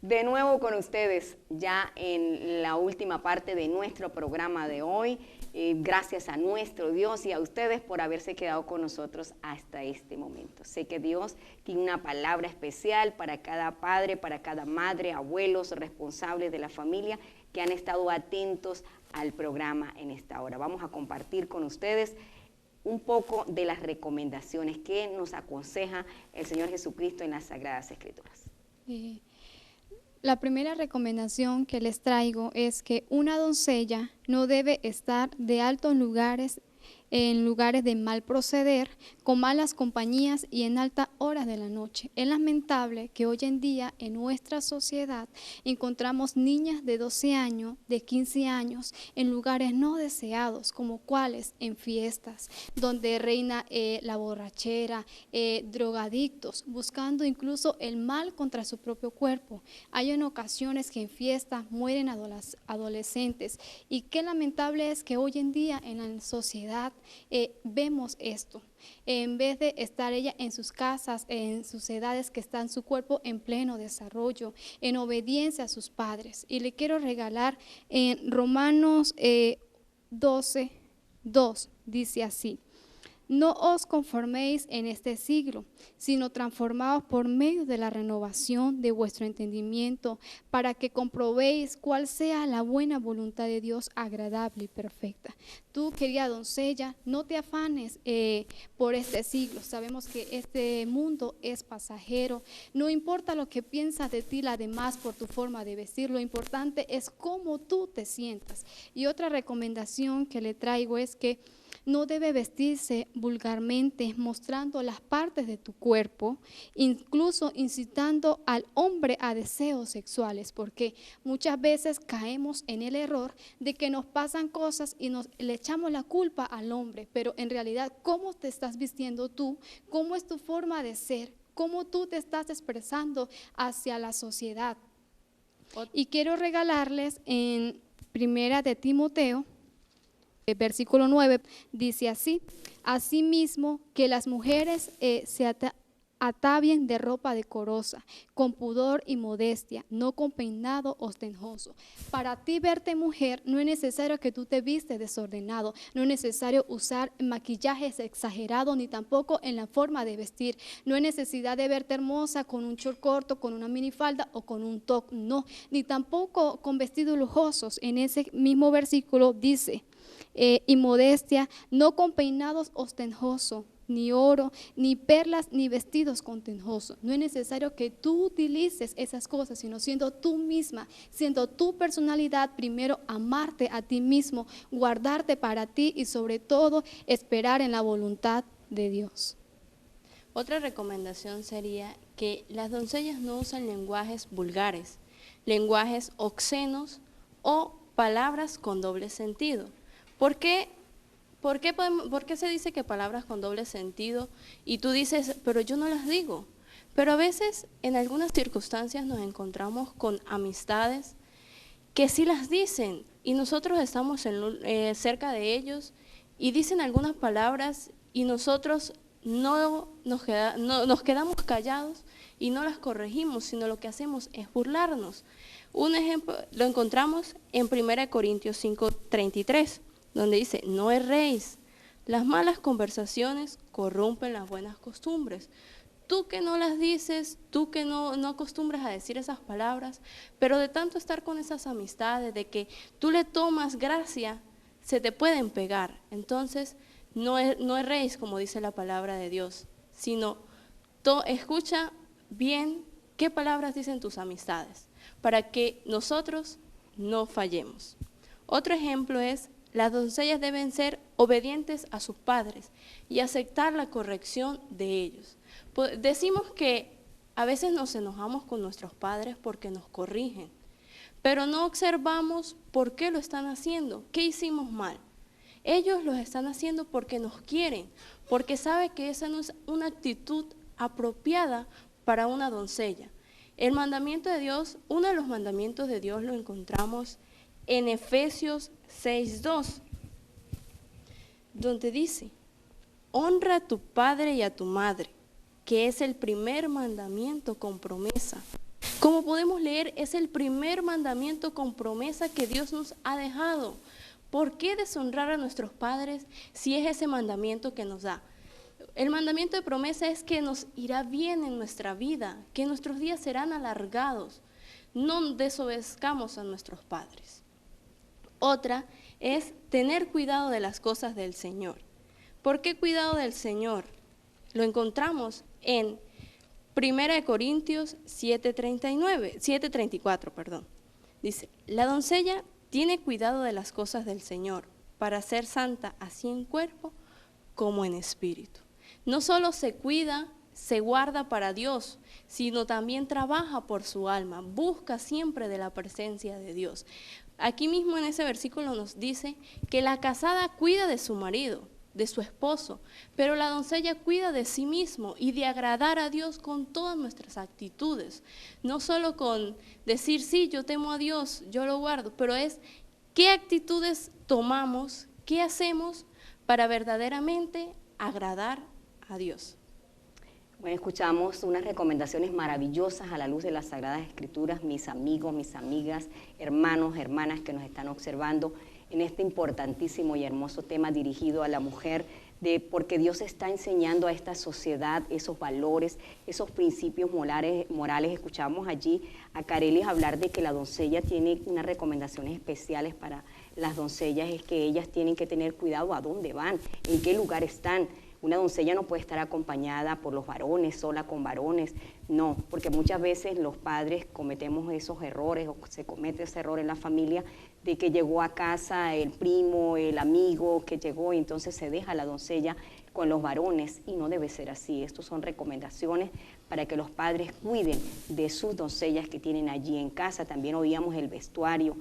De nuevo con ustedes, ya en la última parte de nuestro programa de hoy. Gracias a nuestro Dios y a ustedes por haberse quedado con nosotros hasta este momento. Sé que Dios tiene una palabra especial para cada padre, para cada madre, abuelos, responsables de la familia que han estado atentos al programa en esta hora. Vamos a compartir con ustedes un poco de las recomendaciones que nos aconseja el Señor Jesucristo en las Sagradas Escrituras. La primera recomendación que les traigo es que una doncella no debe estar de altos lugares, en lugares de mal proceder, con malas compañías y en altas horas de la noche. Es lamentable que hoy en día en nuestra sociedad encontramos niñas de 12 años, de 15 años, en lugares no deseados, como cuáles, en fiestas, donde reina la borrachera, drogadictos, buscando incluso el mal contra su propio cuerpo. Hay en ocasiones que en fiestas mueren adolescentes, y qué lamentable es que hoy en día en la sociedad vemos esto. En vez de estar ella en sus casas, en sus edades que están su cuerpo en pleno desarrollo, en obediencia a sus padres. Y le quiero regalar en Romanos 12:2, dice así: no os conforméis en este siglo, sino transformaos por medio de la renovación de vuestro entendimiento, para que comprobéis cuál sea la buena voluntad de Dios, agradable y perfecta. Tú, querida doncella, no te afanes por este siglo. Sabemos que este mundo es pasajero. No importa lo que piensas de ti la demás por tu forma de vestir, lo importante es cómo tú te sientas. Y otra recomendación que le traigo es que no debe vestirse vulgarmente, mostrando las partes de tu cuerpo, incluso incitando al hombre a deseos sexuales, porque muchas veces caemos en el error de que nos pasan cosas y le echamos la culpa al hombre, pero en realidad, ¿cómo te estás vistiendo tú? ¿Cómo es tu forma de ser? ¿Cómo tú te estás expresando hacia la sociedad? Y quiero regalarles en Primera de Timoteo, versículo 9, dice así: asimismo que las mujeres se atavien de ropa decorosa, con pudor y modestia, no con peinado ostentoso. Para ti verte mujer, no es necesario que tú te vistes desordenado, no es necesario usar maquillajes exagerados, ni tampoco en la forma de vestir. No hay necesidad de verte hermosa con un short corto, con una minifalda o con un top, no, ni tampoco con vestidos lujosos. En ese mismo versículo dice: y modestia, no con peinados ostentosos, ni oro, ni perlas, ni vestidos contentosos. No es necesario que tú utilices esas cosas, sino siendo tú misma, siendo tu personalidad, primero amarte a ti mismo, guardarte para ti y sobre todo esperar en la voluntad de Dios. Otra recomendación sería que las doncellas no usen lenguajes vulgares, lenguajes obscenos o palabras con doble sentido. ¿Por qué se dice que palabras con doble sentido? Y tú dices, pero yo no las digo. Pero a veces, en algunas circunstancias, nos encontramos con amistades que sí las dicen, y nosotros estamos cerca de ellos, y dicen algunas palabras, y nosotros nos quedamos callados y no las corregimos, sino lo que hacemos es burlarnos. Un ejemplo lo encontramos en 1 Corintios 5:33. donde dice: no erréis, las malas conversaciones corrompen las buenas costumbres. Tú que no las dices, tú que no acostumbras a decir esas palabras, pero de tanto estar con esas amistades, de que tú le tomas gracia, se te pueden pegar. Entonces, no erréis, como dice la palabra de Dios, sino escucha bien qué palabras dicen tus amistades, para que nosotros no fallemos. Otro ejemplo es las doncellas deben ser obedientes a sus padres y aceptar la corrección de ellos. Decimos que a veces nos enojamos con nuestros padres porque nos corrigen, pero no observamos por qué lo están haciendo, qué hicimos mal. Ellos lo están haciendo porque nos quieren, porque saben que esa no es una actitud apropiada para una doncella. El mandamiento de Dios, uno de los mandamientos de Dios lo encontramos en Efesios 6:2, donde dice: honra a tu padre y a tu madre, que es el primer mandamiento con promesa. Como podemos leer, es el primer mandamiento con promesa que Dios nos ha dejado. ¿Por qué deshonrar a nuestros padres si es ese mandamiento que nos da? El mandamiento de promesa es que nos irá bien en nuestra vida, que nuestros días serán alargados. No desobedezcamos a nuestros padres. Otra es tener cuidado de las cosas del Señor. ¿Por qué cuidado del Señor? Lo encontramos en 1 Corintios 7:34. Dice: la doncella tiene cuidado de las cosas del Señor, para ser santa así en cuerpo como en espíritu. No solo se cuida, se guarda para Dios, sino también trabaja por su alma, busca siempre de la presencia de Dios. Aquí mismo en ese versículo nos dice que la casada cuida de su marido, de su esposo, pero la doncella cuida de sí mismo y de agradar a Dios con todas nuestras actitudes. No solo con decir, sí, yo temo a Dios, yo lo guardo, pero es qué actitudes tomamos, qué hacemos para verdaderamente agradar a Dios. Bueno, escuchamos unas recomendaciones maravillosas a la luz de las Sagradas Escrituras, mis amigos, mis amigas, hermanos, hermanas que nos están observando en este importantísimo y hermoso tema dirigido a la mujer, porque Dios está enseñando a esta sociedad esos valores, esos principios morales. Escuchamos allí a Carelis hablar de que la doncella tiene unas recomendaciones especiales para las doncellas, es que ellas tienen que tener cuidado a dónde van, en qué lugar están. Una doncella no puede estar acompañada por los varones, sola con varones, no, porque muchas veces los padres cometemos esos errores o se comete ese error en la familia de que llegó a casa el primo, el amigo que llegó y entonces se deja la doncella con los varones y no debe ser así. Estas son recomendaciones para que los padres cuiden de sus doncellas que tienen allí en casa. También oíamos el vestuario.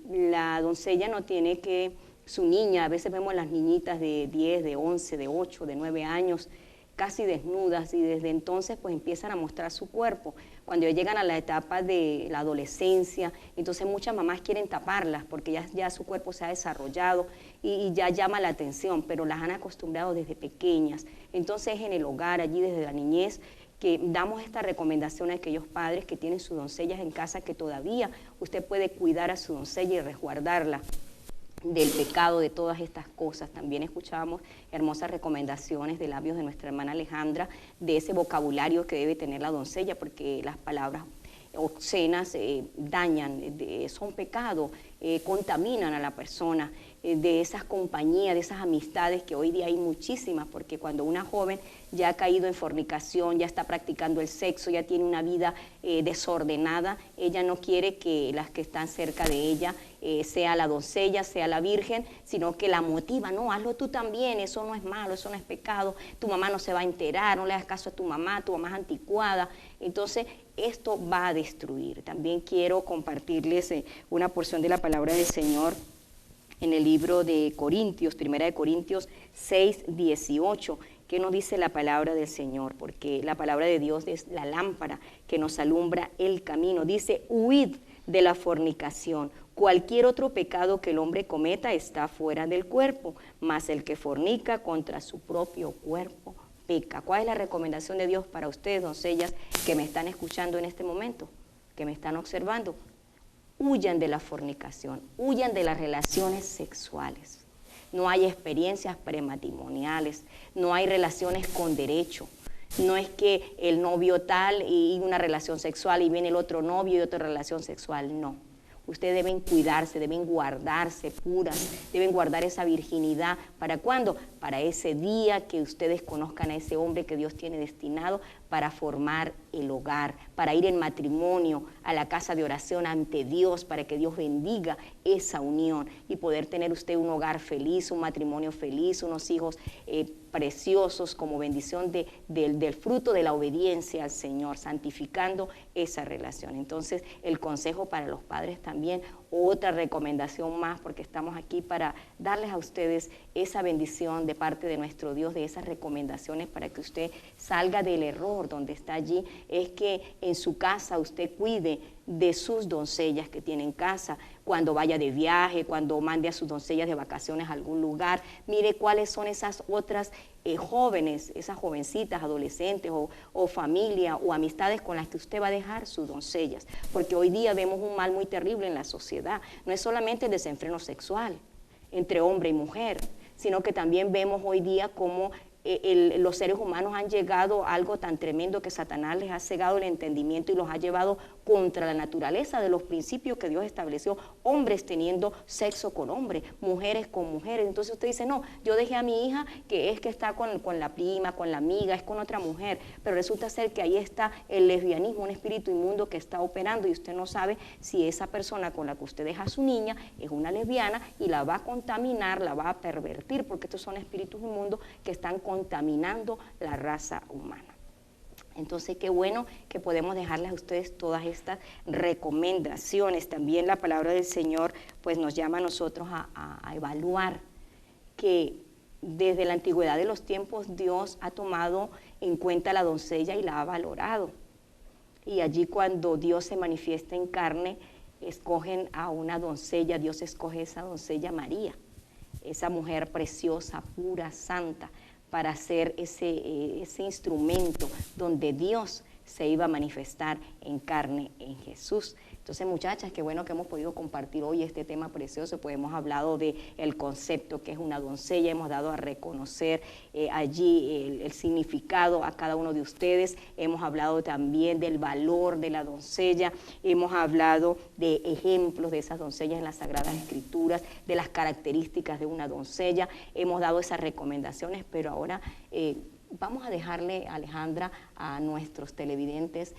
La doncella no tiene que... Su niña, a veces vemos a las niñitas de 10, de 11, de 8, de 9 años, casi desnudas, y desde entonces pues empiezan a mostrar su cuerpo. Cuando llegan a la etapa de la adolescencia, entonces muchas mamás quieren taparlas porque ya su cuerpo se ha desarrollado y ya llama la atención, pero las han acostumbrado desde pequeñas. Entonces es en el hogar, allí desde la niñez, que damos esta recomendación a aquellos padres que tienen sus doncellas en casa, que todavía usted puede cuidar a su doncella y resguardarla del pecado, de todas estas cosas. También escuchábamos hermosas recomendaciones de labios de nuestra hermana Alejandra, de ese vocabulario que debe tener la doncella, porque las palabras obscenas dañan, son pecado, contaminan a la persona, de esas compañías, de esas amistades que hoy día hay muchísimas, porque cuando una joven ya ha caído en fornicación, ya está practicando el sexo, ya tiene una vida desordenada, ella no quiere que las que están cerca de ella sea la doncella, sea la virgen, sino que la motiva, no, hazlo tú también, eso no es malo, eso no es pecado, tu mamá no se va a enterar, no le hagas caso a tu mamá es anticuada. Entonces esto va a destruir. También quiero compartirles una porción de la palabra del Señor en el libro de Corintios, 1 Corintios 6:18, que nos dice la palabra del Señor, porque la palabra de Dios es la lámpara que nos alumbra el camino. Dice, huid de la fornicación. Cualquier otro pecado que el hombre cometa está fuera del cuerpo, mas el que fornica contra su propio cuerpo peca. ¿Cuál es la recomendación de Dios para ustedes, doncellas, que me están escuchando en este momento, que me están observando? Huyan de la fornicación, huyan de las relaciones sexuales. No hay experiencias prematrimoniales, no hay relaciones con derecho. No es que el novio tal y una relación sexual y viene el otro novio y otra relación sexual, no. Ustedes deben cuidarse, deben guardarse puras, deben guardar esa virginidad. ¿Para cuándo? Para ese día que ustedes conozcan a ese hombre que Dios tiene destinado para formar el hogar, para ir en matrimonio a la casa de oración ante Dios, para que Dios bendiga esa unión y poder tener usted un hogar feliz, un matrimonio feliz, unos hijos preciosos como bendición del fruto de la obediencia al Señor, santificando esa relación. Entonces, el consejo para los padres también, otra recomendación más, porque estamos aquí para darles a ustedes esa bendición de parte de nuestro Dios, de esas recomendaciones para que usted salga del error donde está allí, es que en su casa usted cuide de sus doncellas que tiene en casa, cuando vaya de viaje, cuando mande a sus doncellas de vacaciones a algún lugar, mire cuáles son esas otras jóvenes, esas jovencitas, adolescentes o familia o amistades con las que usted va a dejar sus doncellas, porque hoy día vemos un mal muy terrible en la sociedad, no es solamente el desenfreno sexual entre hombre y mujer, sino que también vemos hoy día cómo los seres humanos han llegado a algo tan tremendo que Satanás les ha cegado el entendimiento y los ha llevado contra la naturaleza de los principios que Dios estableció, hombres teniendo sexo con hombres, mujeres con mujeres. Entonces usted dice, no, yo dejé a mi hija que es que está con la prima, con la amiga, es con otra mujer, pero resulta ser que ahí está el lesbianismo, un espíritu inmundo que está operando y usted no sabe si esa persona con la que usted deja a su niña es una lesbiana y la va a contaminar, la va a pervertir, porque estos son espíritus inmundos que están contaminando la raza humana. Entonces, qué bueno que podemos dejarles a ustedes todas estas recomendaciones. También la palabra del Señor pues nos llama a nosotros a evaluar que desde la antigüedad de los tiempos Dios ha tomado en cuenta a la doncella y la ha valorado. Y allí cuando Dios se manifiesta en carne, escogen a una doncella, Dios escoge esa doncella María, esa mujer preciosa, pura, santa, para ser ese instrumento donde Dios se iba a manifestar en carne en Jesús. Entonces, muchachas, qué bueno que hemos podido compartir hoy este tema precioso, pues hemos hablado del concepto que es una doncella, hemos dado a reconocer allí el significado a cada uno de ustedes, hemos hablado también del valor de la doncella, hemos hablado de ejemplos de esas doncellas en las Sagradas Escrituras, de las características de una doncella, hemos dado esas recomendaciones, pero ahora vamos a dejarle, Alejandra, a nuestros televidentes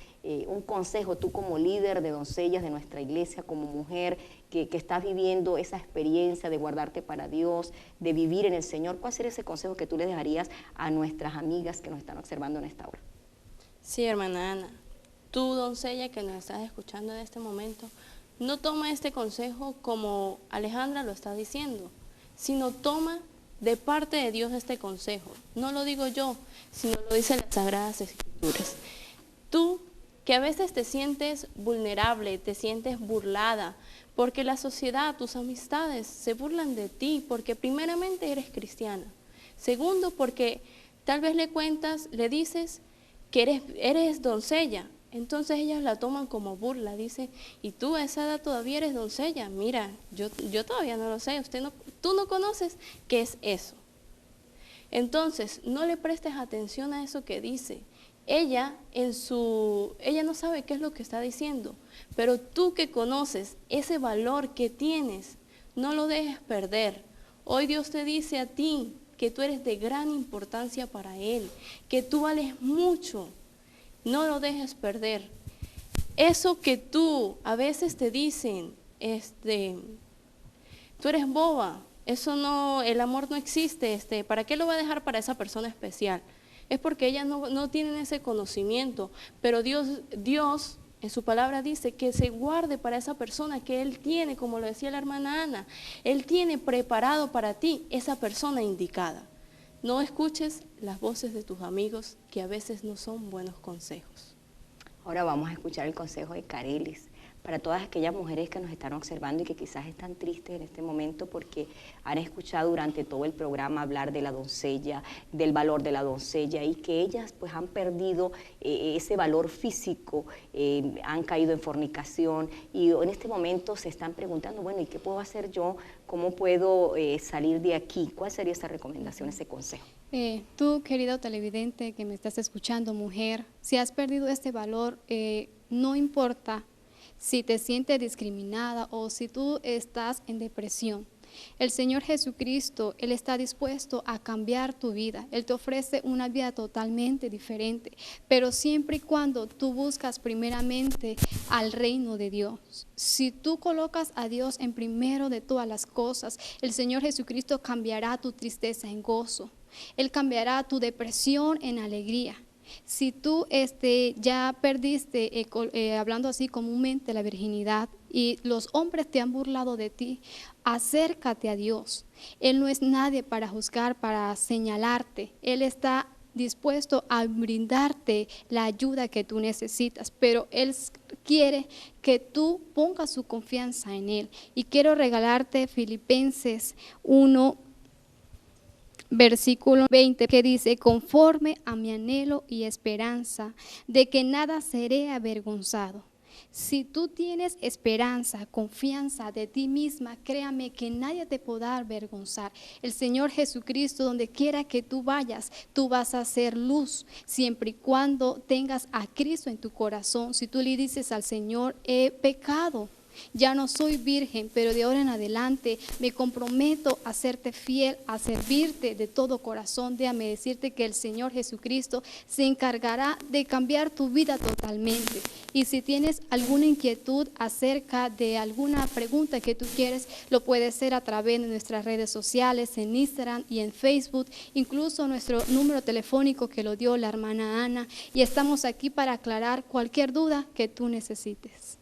un consejo, tú como líder de doncellas de nuestra iglesia, como mujer que estás viviendo esa experiencia de guardarte para Dios, de vivir en el Señor. ¿Cuál sería ese consejo que tú le dejarías a nuestras amigas que nos están observando en esta hora? Sí, hermana Ana, tú doncella que nos estás escuchando en este momento, no toma este consejo como Alejandra lo está diciendo, sino toma de parte de Dios este consejo. No lo digo yo, sino lo dicen las Sagradas Escrituras. Tú, que a veces te sientes vulnerable, te sientes burlada, porque la sociedad, tus amistades se burlan de ti, porque primeramente eres cristiana. Segundo, porque tal vez le dices que eres doncella. Entonces ellas la toman como burla, dice, y tú a esa edad todavía eres doncella, mira, yo todavía no lo sé, tú no conoces qué es eso. Entonces, no le prestes atención a eso que dice. Ella no sabe qué es lo que está diciendo, pero tú que conoces ese valor que tienes, no lo dejes perder. Hoy Dios te dice a ti que tú eres de gran importancia para Él, que tú vales mucho. No lo dejes perder. Eso que tú a veces te dicen, tú eres boba, eso no, el amor no existe, ¿para qué lo va a dejar para esa persona especial? Es porque ellas no tienen ese conocimiento, pero Dios en su palabra dice que se guarde para esa persona que Él tiene, como lo decía la hermana Ana, Él tiene preparado para ti esa persona indicada. No escuches las voces de tus amigos que a veces no son buenos consejos. Ahora vamos a escuchar el consejo de Carelis para todas aquellas mujeres que nos están observando y que quizás están tristes en este momento porque han escuchado durante todo el programa hablar de la doncella, del valor de la doncella y que ellas pues han perdido ese valor físico, han caído en fornicación y en este momento se están preguntando, bueno, ¿y qué puedo hacer yo? ¿Cómo puedo salir de aquí? ¿Cuál sería esa recomendación, ese consejo? Tú, querido televidente que me estás escuchando, mujer, si has perdido este valor, no importa. si te sientes discriminada o si tú estás en depresión. El Señor Jesucristo, Él está dispuesto a cambiar tu vida. Él te ofrece una vida totalmente diferente, pero siempre y cuando tú buscas primeramente al reino de Dios. Si tú colocas a Dios en primero de todas las cosas, el Señor Jesucristo cambiará tu tristeza en gozo. Él cambiará tu depresión en alegría. Si tú ya perdiste, hablando así comúnmente, la virginidad y los hombres te han burlado de ti, acércate a Dios. Él no es nadie para juzgar, para señalarte. Él está dispuesto a brindarte la ayuda que tú necesitas, pero Él quiere que tú pongas su confianza en Él. Y quiero regalarte Filipenses 1, versículo 20, que dice: conforme a mi anhelo y esperanza de que nada seré avergonzado. Si tú tienes esperanza, confianza de ti misma, créame que nadie te podrá avergonzar. El Señor Jesucristo, donde quiera que tú vayas, tú vas a ser luz, siempre y cuando tengas a Cristo en tu corazón. Si tú le dices al Señor: he pecado, ya no soy virgen, pero de ahora en adelante me comprometo a serte fiel, a servirte de todo corazón. Déjame decirte que el Señor Jesucristo se encargará de cambiar tu vida totalmente. Y si tienes alguna inquietud acerca de alguna pregunta que tú quieres, lo puedes hacer a través de nuestras redes sociales, en Instagram y en Facebook, incluso nuestro número telefónico que lo dio la hermana Ana, y estamos aquí para aclarar cualquier duda que tú necesites.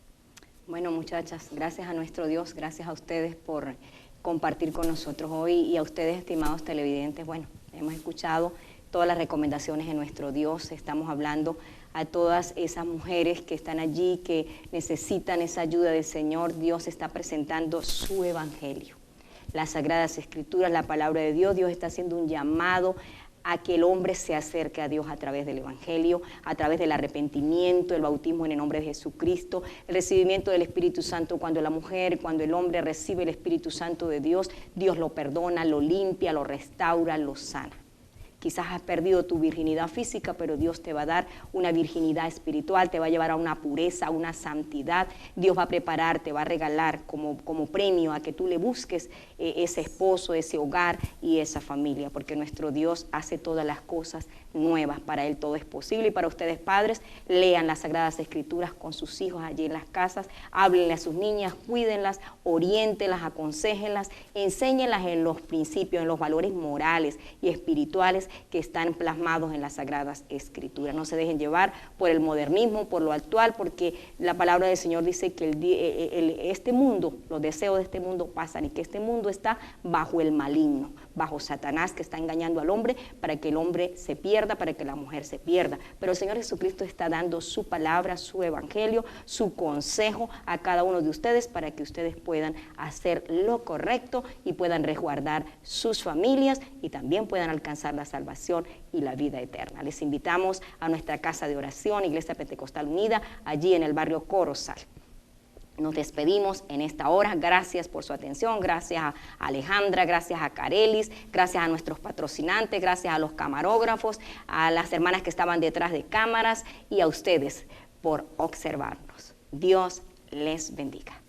Bueno, muchachas, gracias a nuestro Dios, gracias a ustedes por compartir con nosotros hoy, y a ustedes, estimados televidentes. Bueno, hemos escuchado todas las recomendaciones de nuestro Dios. Estamos hablando a todas esas mujeres que están allí, que necesitan esa ayuda del Señor. Dios está presentando su evangelio, las Sagradas Escrituras, la palabra de Dios. Dios está haciendo un llamado a que el hombre se acerque a Dios a través del evangelio, a través del arrepentimiento, el bautismo en el nombre de Jesucristo, el recibimiento del Espíritu Santo. Cuando la mujer, cuando el hombre recibe el Espíritu Santo de Dios, Dios lo perdona, lo limpia, lo restaura, lo sana. Quizás has perdido tu virginidad física, pero Dios te va a dar una virginidad espiritual, te va a llevar a una pureza, a una santidad. Dios va a preparar, te va a regalar como premio a que tú le busques ese esposo, ese hogar y esa familia, porque nuestro Dios hace todas las cosas nuevas. Para Él todo es posible. Y para ustedes, padres, lean las Sagradas Escrituras con sus hijos allí en las casas, háblenle a sus niñas, cuídenlas, oriéntenlas, aconséjenlas, enséñenlas en los principios, en los valores morales y espirituales que están plasmados en las Sagradas Escrituras. No se dejen llevar por el modernismo, por lo actual, porque la palabra del Señor dice que este mundo, los deseos de este mundo pasan, y que este mundo está bajo el maligno, bajo Satanás, que está engañando al hombre para que el hombre se pierda, para que la mujer se pierda. Pero el Señor Jesucristo está dando su palabra, su evangelio, su consejo a cada uno de ustedes, para que ustedes puedan hacer lo correcto y puedan resguardar sus familias, y también puedan alcanzar la salvación y la vida eterna. Les invitamos a nuestra casa de oración, Iglesia Pentecostal Unida, allí en el barrio Corozal. Nos despedimos en esta hora. Gracias por su atención, gracias a Alejandra, gracias a Carelis, gracias a nuestros patrocinantes, gracias a los camarógrafos, a las hermanas que estaban detrás de cámaras, y a ustedes por observarnos. Dios les bendiga.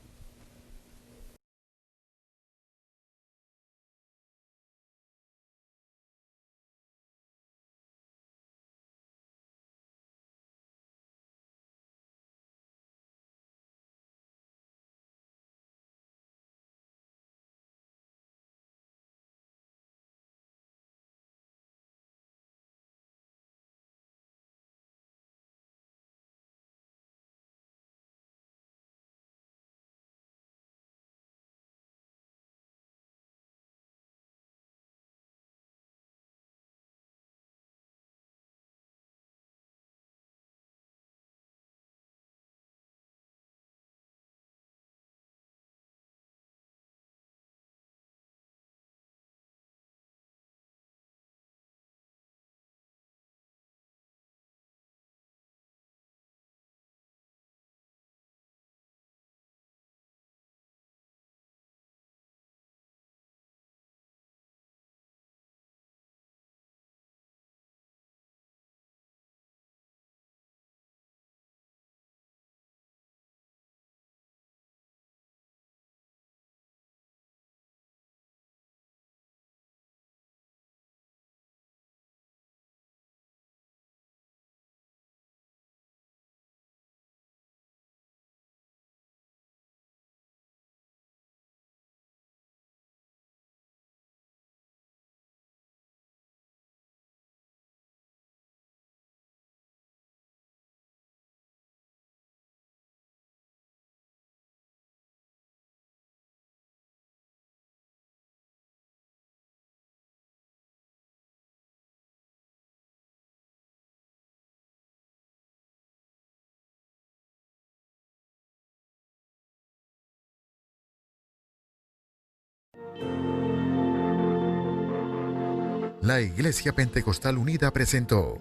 La Iglesia Pentecostal Unida presentó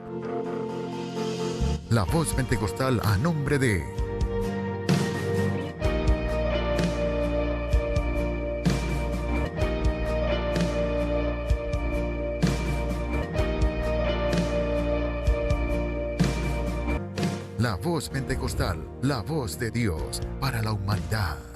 La Voz Pentecostal a nombre de La Voz Pentecostal, la voz de Dios para la humanidad.